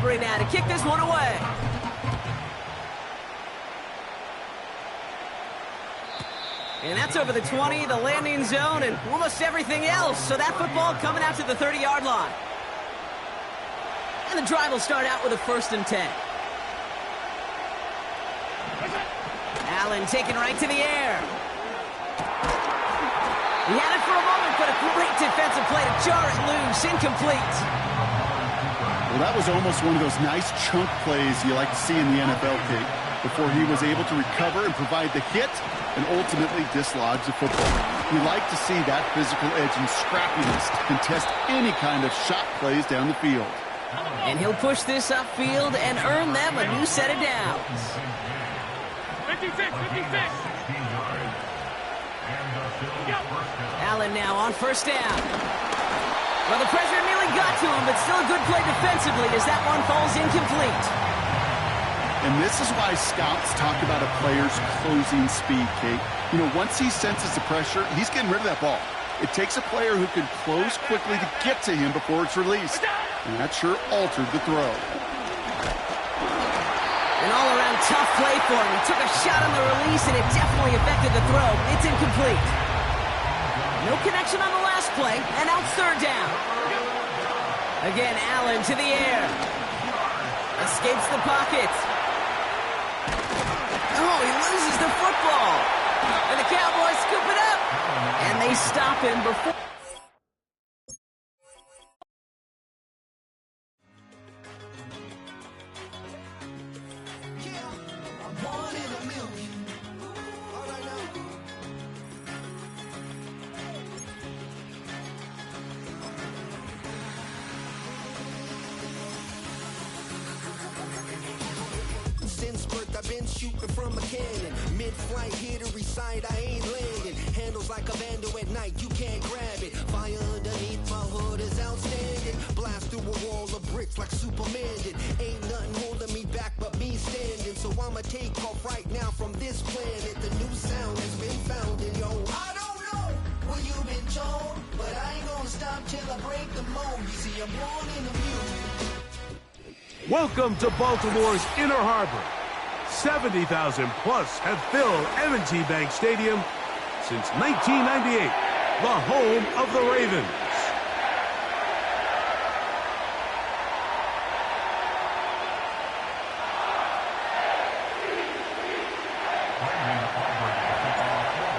Aubrey now to kick this one away. And that's over the 20, the landing zone, and almost everything else. So that football coming out to the 30-yard line. And the drive will start out with a 1st and 10. Allen taken right to the air. He had it for a moment, but a great defensive play to jar it loose. Incomplete. Well, that was almost one of those nice chunk plays you like to see in the NFL, Kate, before he was able to recover and provide the hit and ultimately dislodge the football. You like to see that physical edge and scrappiness to contest any kind of shot plays down the field. And he'll push this upfield and earn them a new set of downs. 56. Allen now on 1st down. Well, the pressure nearly got to him, but still a good play defensively as that one falls incomplete. And this is why scouts talk about a player's closing speed, Kate. You know, once he senses the pressure, he's getting rid of that ball. It takes a player who can close quickly to get to him before it's released. And that sure altered the throw. An all-around tough play for him. He took a shot on the release, and it definitely affected the throw. It's incomplete. No connection on the last play, and out 3rd down. Again, Allen to the air. Escapes the pocket. Oh, he loses the football. And the Cowboys scoop it up. And they stop him before... Since birth I've been shooting from a cannon. Mid-flight here to recite, I ain't landing. Handles like a vandal at night, you can't grab it. Fire underneath my hood is outstanding. Blast through a wall of bricks like Superman did. Ain't nothing holding me back but me standing. So I'ma take off right now from this planet. The new sound has been found in yo. I don't know what you've been told, but I ain't gonna stop till I break the mold. You see, I'm born in the music. Welcome to Baltimore's Inner Harbor. 70,000 plus have filled M&T Bank Stadium since 1998, the home of the Ravens.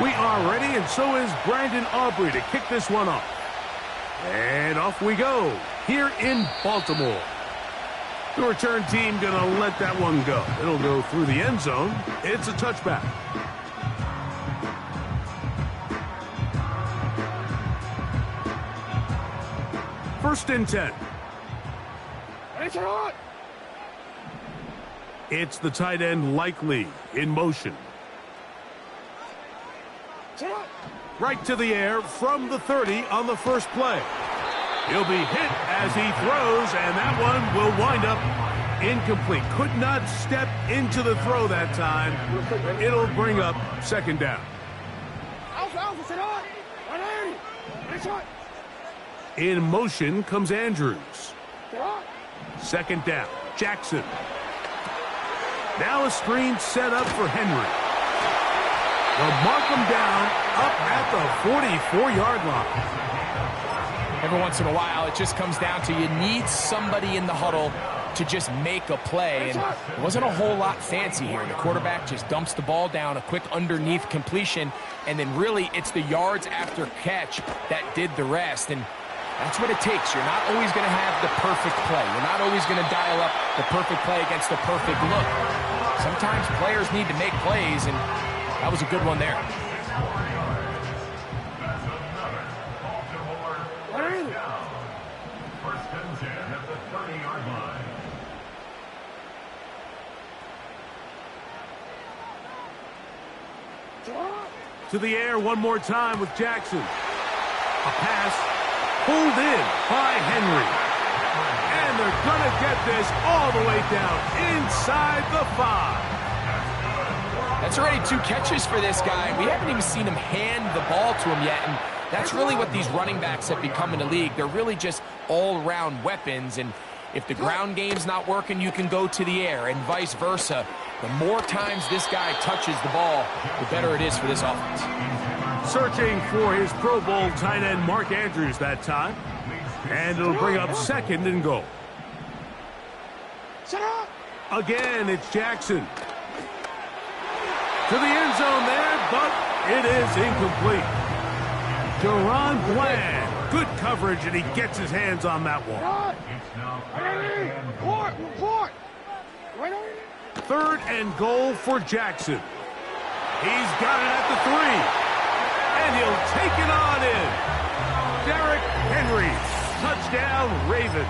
We are ready, and so is Brandon Aubrey to kick this one off. And off we go, here in Baltimore. The return team going to let that one go. It'll go through the end zone. It's a touchback. First and 10. It's the tight end Likely in motion. Right to the air from the 30 on the first play. He'll be hit as he throws, and that one will wind up incomplete. Could not step into the throw that time. It'll bring up 2nd down. In motion comes Andrews. 2nd down. Jackson. Now a screen set up for Henry. They'll mark him down up at the 44-yard line. Every once in a while, it just comes down to you need somebody in the huddle to just make a play. And it wasn't a whole lot fancy here. The quarterback just dumps the ball down, a quick underneath completion, and then really it's the yards after catch that did the rest. And that's what it takes. You're not always going to have the perfect play. You're not always going to dial up the perfect play against the perfect look. Sometimes players need to make plays, and that was a good one there. To the air one more time with Jackson. A pass pulled in by Henry. And they're going to get this all the way down inside the 5. That's already 2 catches for this guy. We haven't even seen him hand the ball to him yet. And that's really what these running backs have become in the league. They're really just all-around weapons. And If the ground game's not working, you can go to the air, and vice versa. The more times this guy touches the ball, the better it is for this offense. Searching for his Pro Bowl tight end Mark Andrews that time. And it'll bring up 2nd and goal. Again, it's Jackson. To the end zone there, but it is incomplete. Deron Bland. Good coverage, and he gets his hands on that one. 3rd and goal for Jackson. He's got it at the 3. And he'll take it on in. Derrick Henry. Touchdown, Ravens.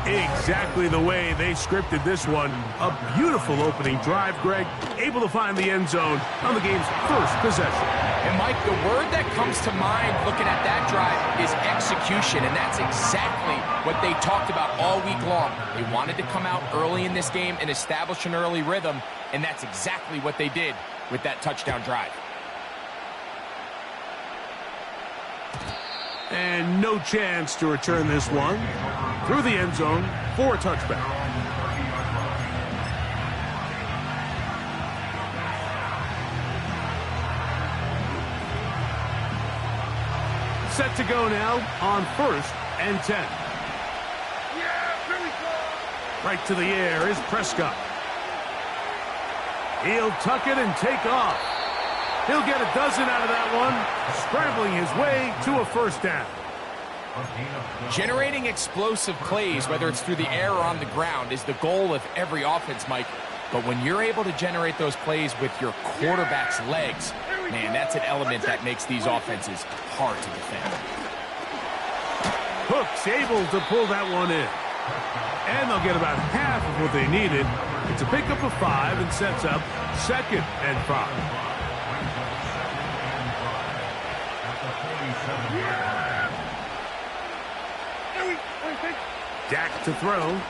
Exactly the way they scripted this one. A beautiful opening drive, Greg. Able to find the end zone on the game's first possession. And, Mike, the word that comes to mind looking at that drive is execution, and that's exactly what they talked about all week long. They wanted to come out early in this game and establish an early rhythm, and that's exactly what they did with that touchdown drive. And no chance to return this one through the end zone for a touchback. Set to go now on 1st and 10. Right to the air is Prescott. He'll tuck it and take off. He'll get a dozen out of that one, scrambling his way to a 1st down. Generating explosive plays, whether it's through the air or on the ground, is the goal of every offense, Mike. But when you're able to generate those plays with your quarterback's legs, man, that's an element that makes these offenses hard to defend. Hook's able to pull that one in. And they'll get about half of what they needed. It's a pickup of 5 and sets up 2nd and 5. Dak to throw. And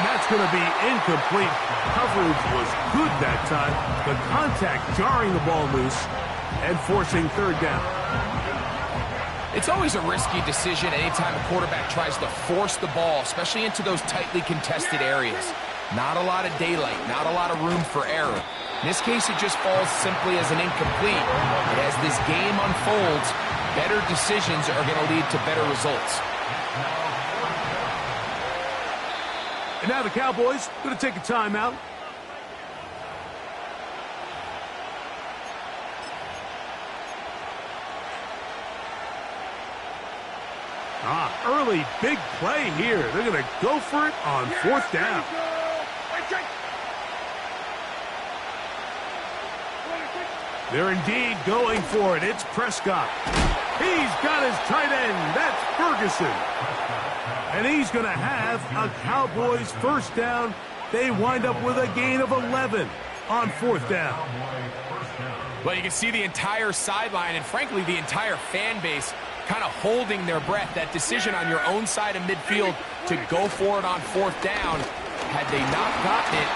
that's going to be incomplete. Coverage was good that time. The contact jarring the ball loose and forcing 3rd down. It's always a risky decision anytime a quarterback tries to force the ball, especially into those tightly contested areas. Not a lot of daylight, not a lot of room for error. In this case, it just falls simply as an incomplete. But as this game unfolds, better decisions are going to lead to better results. And now the Cowboys going to take a timeout. Early big play here. They're going to go for it on 4th down. They're indeed going for it. It's Prescott. He's got his tight end. That's Ferguson. And he's going to have a Cowboys 1st down. They wind up with a gain of 11 on 4th down. Well, you can see the entire sideline and, frankly, the entire fan base kind of holding their breath. That decision on your own side of midfield to go for it on 4th down, had they not gotten it,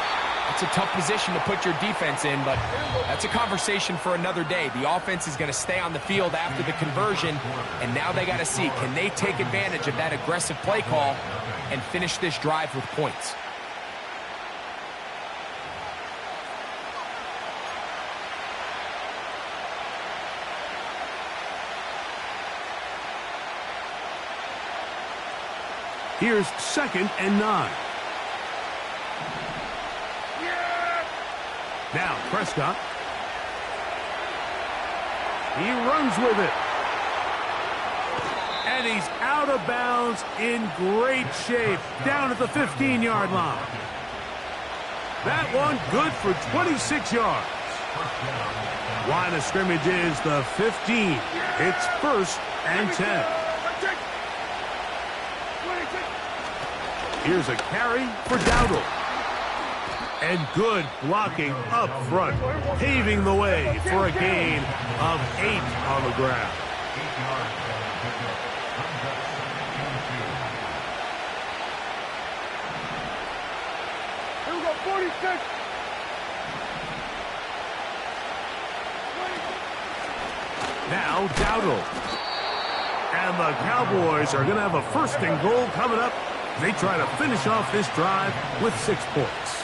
it's a tough position to put your defense in, but that's a conversation for another day. The offense is going to stay on the field after the conversion, and now they got to see, can they take advantage of that aggressive play call and finish this drive with points? Here's 2nd and 9. Now Prescott. He runs with it. And he's out of bounds in great shape down at the 15-yard line. That one good for 26 yards. Line of scrimmage is the 15. It's 1st and 10. Here's a carry for Dowdle. And good blocking up front, paving the way for a gain of 8 on the ground. Here we go, 46. Now Dowdle. And the Cowboys are going to have a 1st and goal coming up. They try to finish off this drive with 6 points.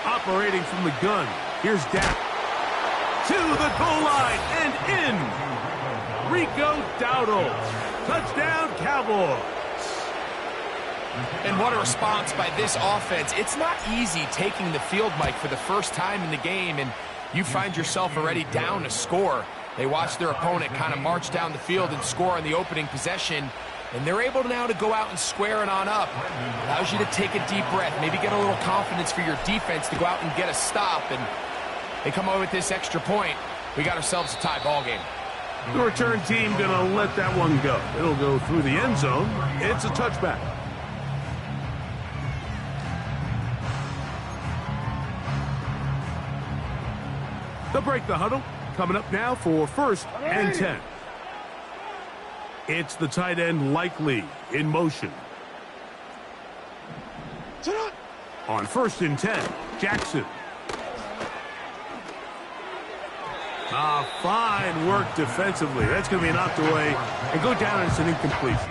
Operating from the gun, here's Dak. To the goal line and in. Rico Dowdle. Touchdown, Cowboys. And what a response by this offense. It's not easy taking the field, Mike, for the first time in the game, and you find yourself already down a score. They watch their opponent kind of march down the field and score on the opening possession, and they're able now to go out and square it on up. Allows you to take a deep breath, maybe get a little confidence for your defense to go out and get a stop, and they come away with this extra point. We got ourselves a tie ball game. The return team going to let that one go. It'll go through the end zone. It's a touchback. They'll break the huddle. Coming up now for 1st and 10. It's the tight end Likely in motion. On 1st and 10, Jackson. Fine work defensively. That's going to be knocked away and go down, and it's an incompletion.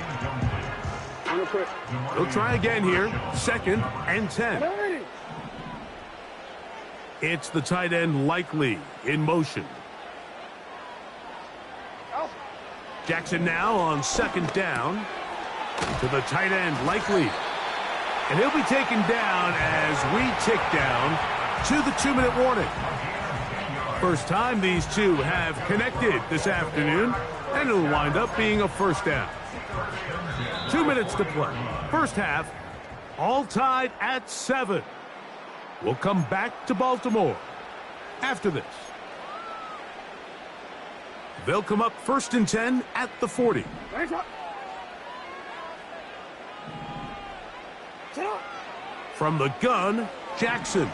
They'll try again here. 2nd and 10. It's the tight end Likely in motion. Jackson now on 2nd down to the tight end Likely. And he'll be taken down as we tick down to the 2-minute warning. First time these two have connected this afternoon, and it'll wind up being a 1st down. 2 minutes to play. First half, all tied at 7. We'll come back to Baltimore after this. They'll come up 1st and 10 at the 40. From the gun, Jackson.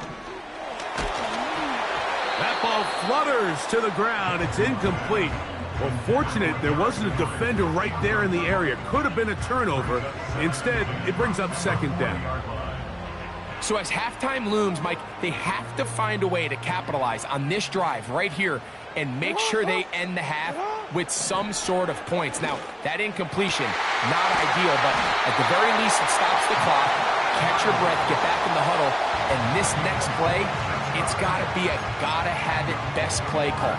That ball flutters to the ground. It's incomplete. Well, fortunate there wasn't a defender right there in the area. Could have been a turnover. Instead, it brings up 2nd down. So as halftime looms, Mike, they have to find a way to capitalize on this drive right here and make sure they end the half with some sort of points. Now, that incompletion, not ideal, but at the very least, it stops the clock. Catch your breath, get back in the huddle, and this next play, it's got to be a gotta-have-it best play call.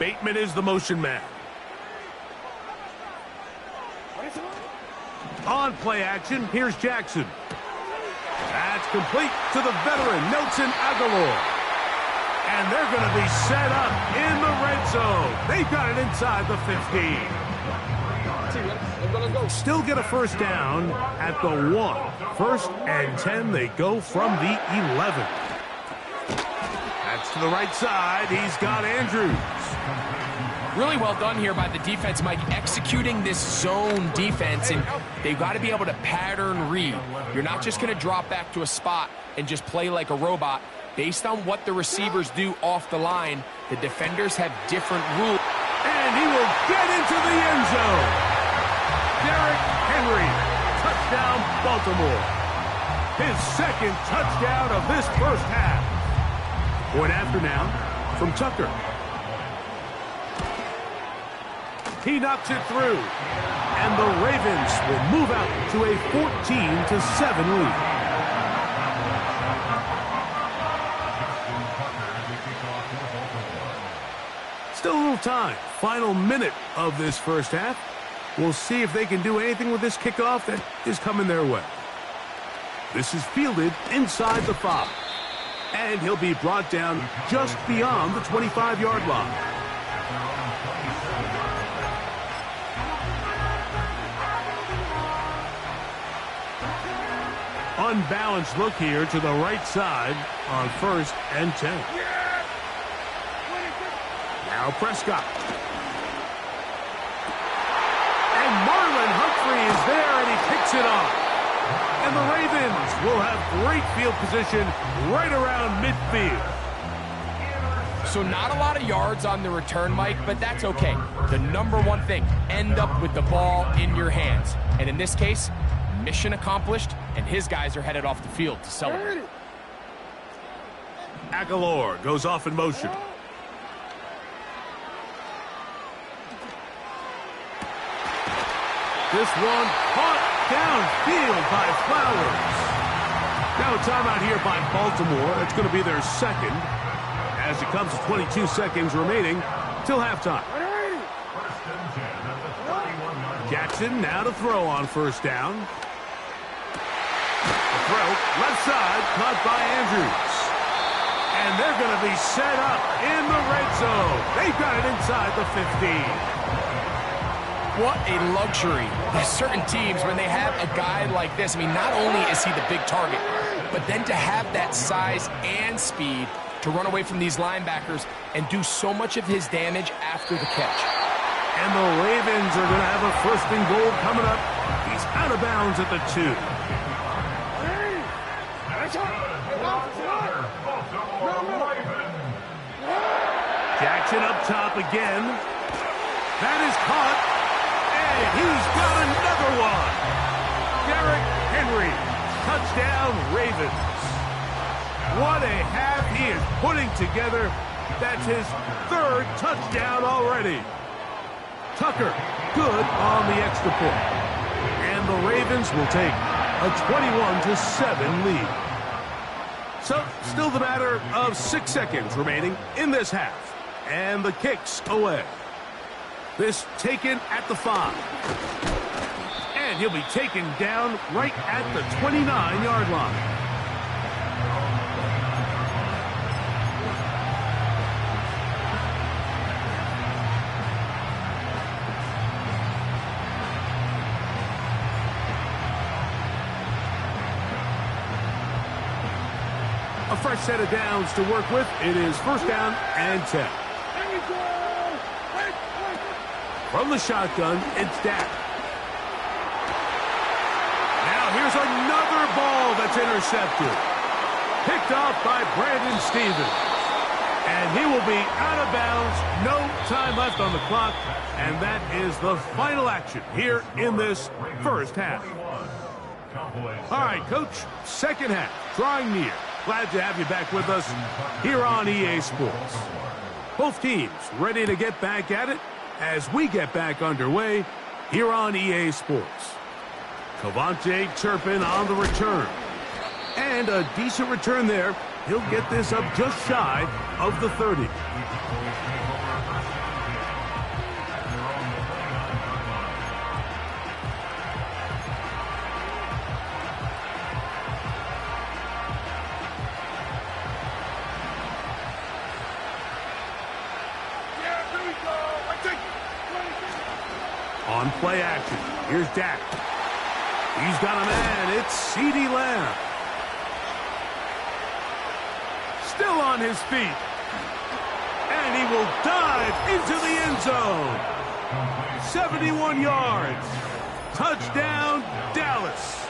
Bateman is the motion man. On play action, here's Jackson. That's complete to the veteran, Nelson Aguilar. And they're going to be set up in the red zone. They've got it inside the 15. Still get a 1st down at the 1. 1st and 10, they go from the 11. That's to the right side. He's got Andrews. Really well done here by the defense, Mike, executing this zone defense, and they've got to be able to pattern read. You're not just going to drop back to a spot and just play like a robot. Based on what the receivers do off the line, the defenders have different rules. And he will get into the end zone. Derrick Henry, touchdown Baltimore. His 2nd touchdown of this first half. Point after now from Tucker. He knocks it through, and the Ravens will move out to a 14-7 lead. Still a little time. Final minute of this first half. We'll see if they can do anything with this kickoff that is coming their way. This is fielded inside the 5, and he'll be brought down just beyond the 25-yard line. Unbalanced look here to the right side on 1st and 10. Now Prescott. And Marlon Humphrey is there, and he picks it off. And the Ravens will have great field position right around midfield. So not a lot of yards on the return, Mike, but that's okay. The number one thing, end up with the ball in your hands. And in this case, mission accomplished, and his guys are headed off the field to celebrate. Aguilar goes off in motion. This one caught downfield by Flowers. Now a timeout here by Baltimore. That's going to be their second, as it comes to 22 seconds remaining till halftime. Jackson now to throw on first down. The throw, left side, caught by Andrews. And they're going to be set up in the red zone. They've got it inside the 15. What a luxury. There's certain teams, when they have a guy like this, I mean, not only is he the big target, but then to have that size and speed to run away from these linebackers and do so much of his damage after the catch. And the Ravens are going to have a first and goal coming up. He's out of bounds at the 2. Jackson up top again. That is caught. And he's got another one. Derrick Henry. Touchdown, Ravens. What a half he is putting together. That's his 3rd touchdown already. Tucker, good on the extra point. And the Ravens will take a 21-7 lead. So, still the matter of 6 seconds remaining in this half. And the kick's away. This taken at the 5. And he'll be taken down right at the 29-yard line. A fresh set of downs to work with. It is first down and 10. From the shotgun, it's Dak. Now here's another ball that's intercepted. Picked off by Brandon Stephens. And he will be out of bounds. No time left on the clock. And that is the final action here in this first half. All right, Coach, second half, drawing near. Glad to have you back with us here on EA Sports. Both teams ready to get back at it as we get back underway here on EA Sports. Cavante Turpin on the return. And a decent return there. He'll get this up just shy of the 30. On play action, here's Dak. He's got a man, it's CeeDee Lamb. Still on his feet. And he will dive into the end zone. 71 yards. Touchdown, Dallas.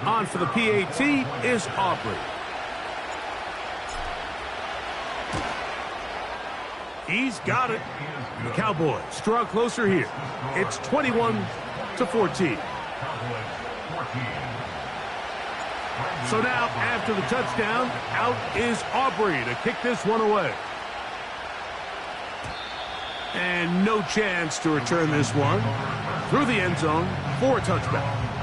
On for the PAT is Aubrey. He's got it. The Cowboys draw closer here. It's 21-14. So now, after the touchdown, out is Aubrey to kick this one away. And no chance to return this one through the end zone for a touchback.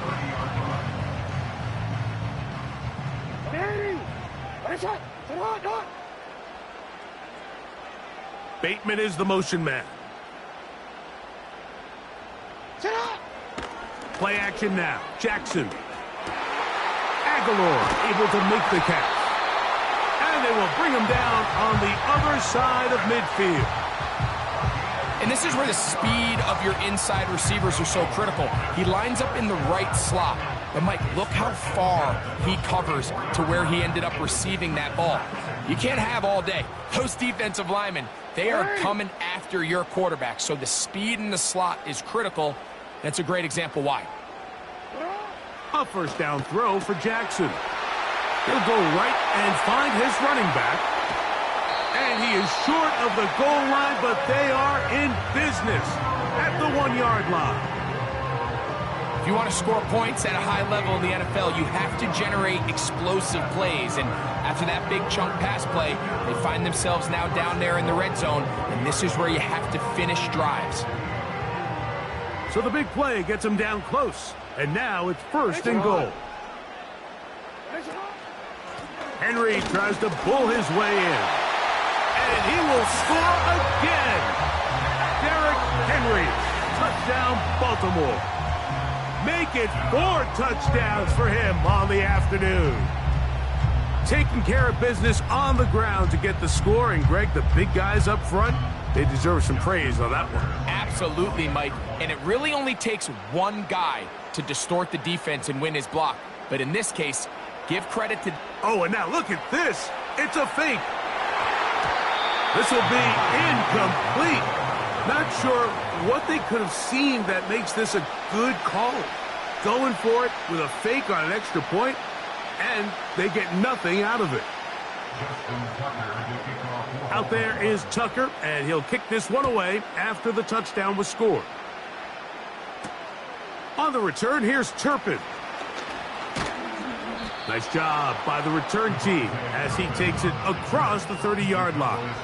Bateman is the motion man. Play action now. Jackson. Aguilar able to make the catch. And they will bring him down on the other side of midfield. And this is where the speed of your inside receivers are so critical. He lines up in the right slot. But, Mike, look how far he covers to where he ended up receiving that ball. You can't have all day. Those defensive linemen, they are coming after your quarterback. So the speed in the slot is critical. That's a great example why. A first down throw for Jackson. He'll go right and find his running back. And he is short of the goal line, but they are in business at the 1-yard line. If you want to score points at a high level in the NFL, you have to generate explosive plays. And after that big chunk pass play, they find themselves now down there in the red zone. And this is where you have to finish drives. So the big play gets him down close. And now it's first and goal. Henry tries to bull his way in. And he will score again. Derrick Henry. Touchdown, Baltimore. Make it 4 touchdowns for him on the afternoon. Taking care of business on the ground to get the score. And, Greg, the big guys up front, they deserve some praise on that one. Absolutely, Mike. And it really only takes one guy to distort the defense and win his block. But in this case, give credit to... Oh, and now look at this. It's a fake. This will be incomplete. Not sure what they could have seen that makes this a good call. Going for it with a fake on an extra point, and they get nothing out of it. Out there is Tucker, and he'll kick this one away after the touchdown was scored. On the return, here's Turpin. Nice job by the return team as he takes it across the 30-yard line.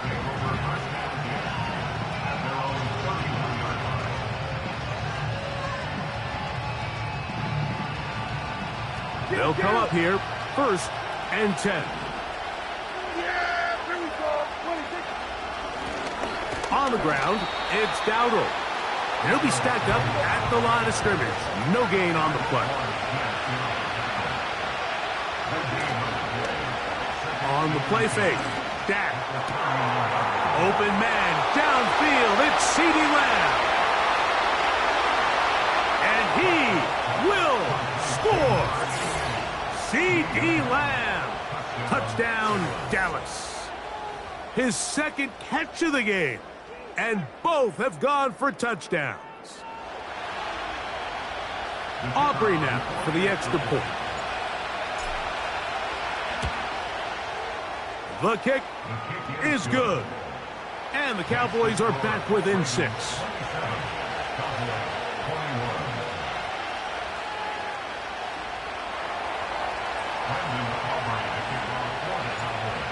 They'll come up here, first and 10. Yeah, here we go. 26. On the ground, it's Dowdle. He'll be stacked up at the line of scrimmage. No gain on the play. On the play fake, Dak. Open man, downfield, it's CeeDee Lamb. And he will score. CeeDee Lamb. Touchdown, Dallas. His second catch of the game. And both have gone for touchdowns. Aubrey now for the extra point. The kick is good. And the Cowboys are back within 6.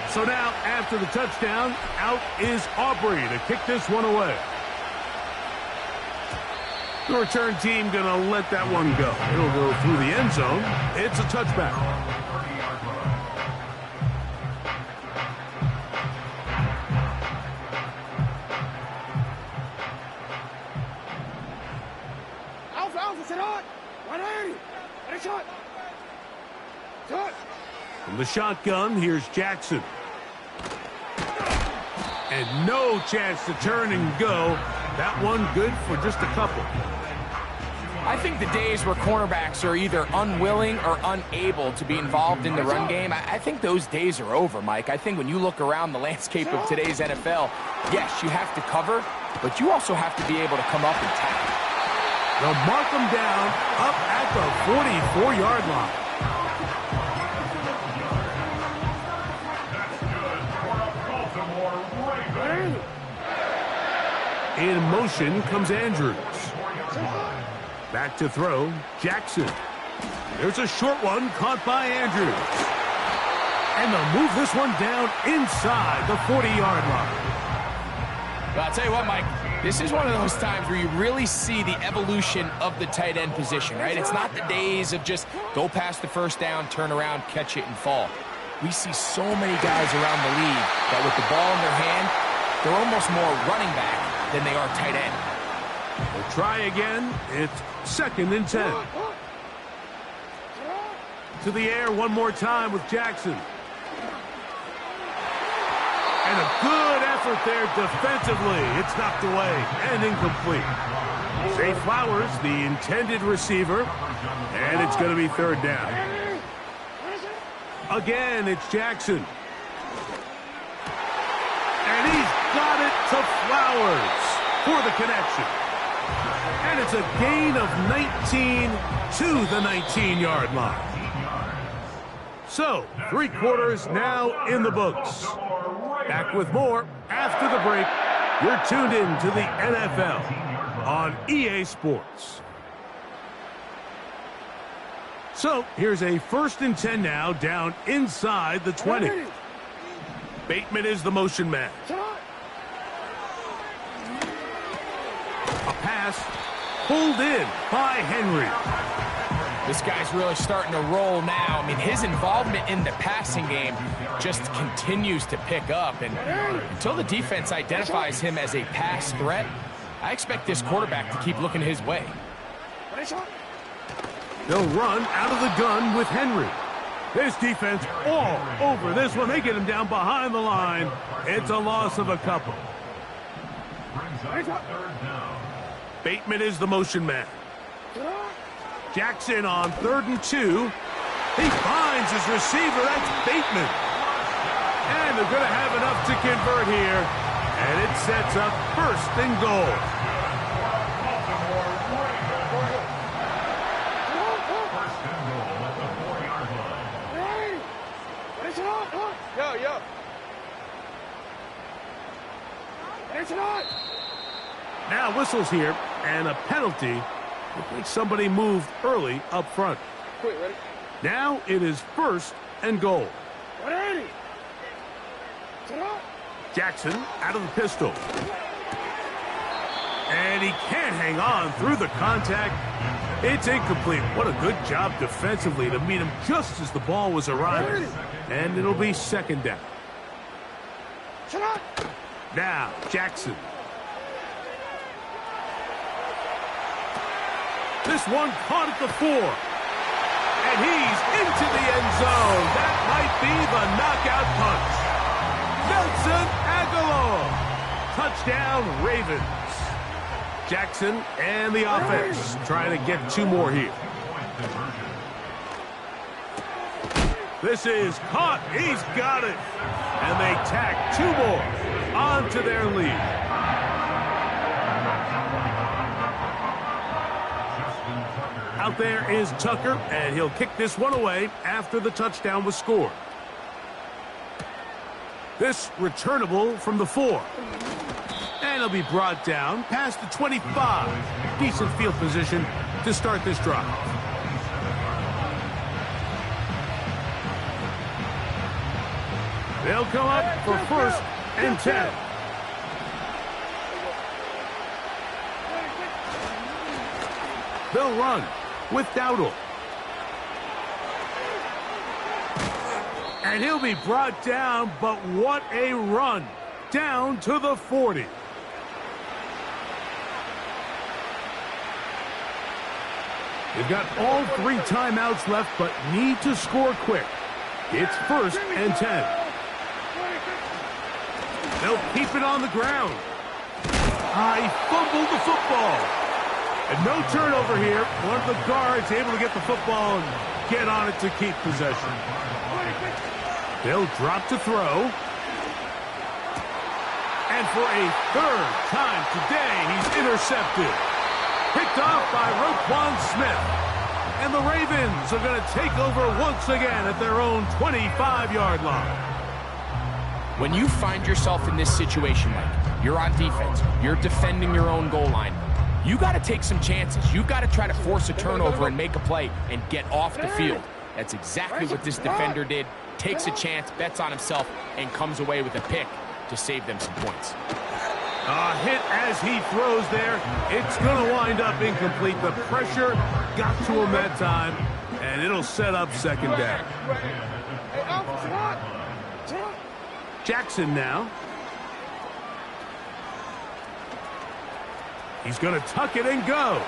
So now, after the touchdown, out is Aubrey to kick this one away. The return team going to let that one go. It'll go through the end zone. It's a touchback. Alpha, sit on. 180. Ready, shot. Shot. From the shotgun, here's Jackson. And no chance to turn and go. That one good for just a couple. I think the days where cornerbacks are either unwilling or unable to be involved in the run game, I think those days are over, Mike. I think when you look around the landscape of today's NFL, yes, you have to cover, but you also have to be able to come up and tackle. They'll mark them down up at the 44-yard line. In motion comes Andrews. Back to throw, Jackson. There's a short one caught by Andrews. And they'll move this one down inside the 40-yard line. Well, I'll tell you what, Mike, this is one of those times where you really see the evolution of the tight end position, right? It's not the days of just go past the first down, turn around, catch it, and fall. We see so many guys around the league that with the ball in their hand, they're almost more running back than they are tight end. We'll try again. It's second and 10. To the air one more time with Jackson. And a good effort there defensively. It's knocked away and incomplete. Zay Flowers, the intended receiver, and it's going to be third down. Again, it's Jackson. And he's got it to Flowers for the connection. And it's a gain of 19 to the 19-yard line. So, 3 quarters now in the books. Back with more after the break. You're tuned in to the NFL on EA Sports. So, here's a 1st and 10 now, down inside the 20. Bateman is the motion man. A pass pulled in by Henry. This guy's really starting to roll now. I mean, his involvement in the passing game just continues to pick up. And until the defense identifies him as a pass threat, I expect this quarterback to keep looking his way. They'll run out of the gun with Henry. This defense all over this one. They get him down behind the line. It's a loss of a couple. Bateman is the motion man. Jackson on 3rd and 2. He finds his receiver. That's Bateman. And they're going to have enough to convert here. And it sets up 1st and goal. Now whistles here, and a penalty. Looks like somebody moved early up front. Now it is 1st and goal. Jackson out of the pistol. And he can't hang on through the contact. It's incomplete. What a good job defensively to meet him just as the ball was arriving. And it'll be 2nd down. Now, Jackson. This one caught at the 4. And he's into the end zone. That might be the knockout punch. Nelson Aguilar. Touchdown, Ravens. Jackson and the offense trying to get 2 more here. This is caught. He's got it. And they tack 2 more onto their lead. Out there is Tucker, and he'll kick this one away after the touchdown was scored. This returnable from the 4. And he'll be brought down past the 25. Decent field position to start this drive. They'll come up for 1st and 10. They'll run with Dowdle. And he'll be brought down, but what a run. Down to the 40. They've got all 3 timeouts left, but need to score quick. It's 1st and 10. They'll keep it on the ground. He fumbled the football. And no turnover here. One of the guards able to get the football and get on it to keep possession. They'll drop to throw. And for a 3rd time today, he's intercepted. Picked off by Roquan Smith. And the Ravens are going to take over once again at their own 25-yard line. When you find yourself in this situation, Mike, you're on defense, you're defending your own goal line, you got to take some chances. You got to try to force a turnover and make a play and get off the field. That's exactly what this defender did. Takes a chance, bets on himself, and comes away with a pick to save them some points. A hit as he throws there. It's going to wind up incomplete. The pressure got to him that time, and it'll set up 2nd down. Jackson now. He's going to tuck it and go.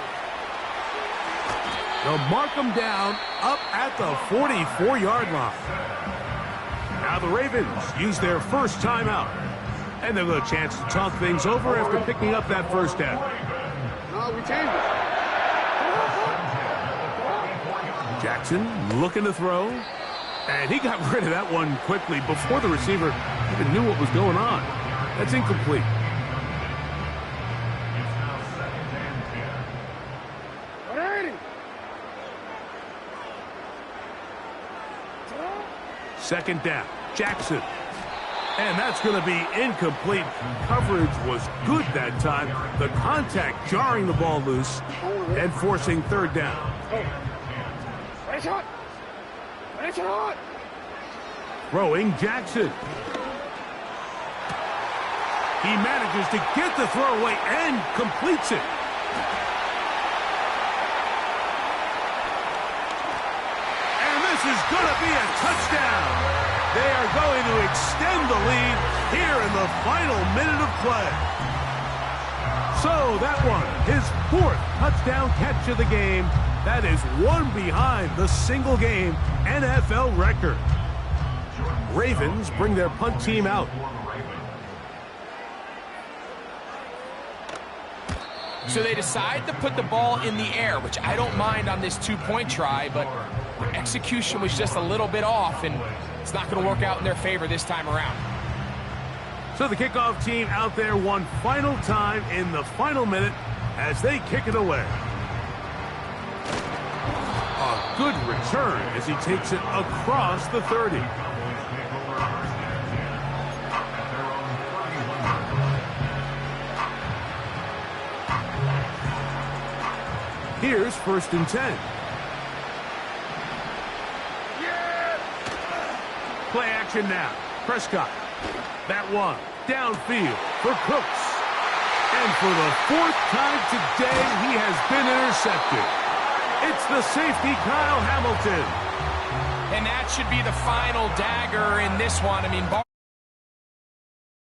They'll mark him down up at the 44-yard line. Now the Ravens use their 1st timeout. And they'll get a chance to talk things over after picking up that 1st down. No, we changed it. Jackson looking to throw. And he got rid of that one quickly before the receiver even knew what was going on. That's incomplete. Second down. Jackson. And that's going to be incomplete. Coverage was good that time. The contact jarring the ball loose and forcing third down. Throwing Jackson. He manages to get the throw away and completes it. And this is going to be a touchdown. They are going to extend the lead here in the final minute of play. So that one, his 4th touchdown catch of the game. That is one behind the single-game NFL record. Ravens bring their punt team out. So they decide to put the ball in the air, which I don't mind on this 2-point try, but execution was just a little bit off, and it's not going to work out in their favor this time around. So the kickoff team out there one final time in the final minute as they kick it away. A good return as he takes it across the 30. Here's 1st and 10. Play action now. Prescott. That one downfield for Cooks. And for the 4th time today, he has been intercepted. It's the safety, Kyle Hamilton. And that should be the final dagger in this one. I mean,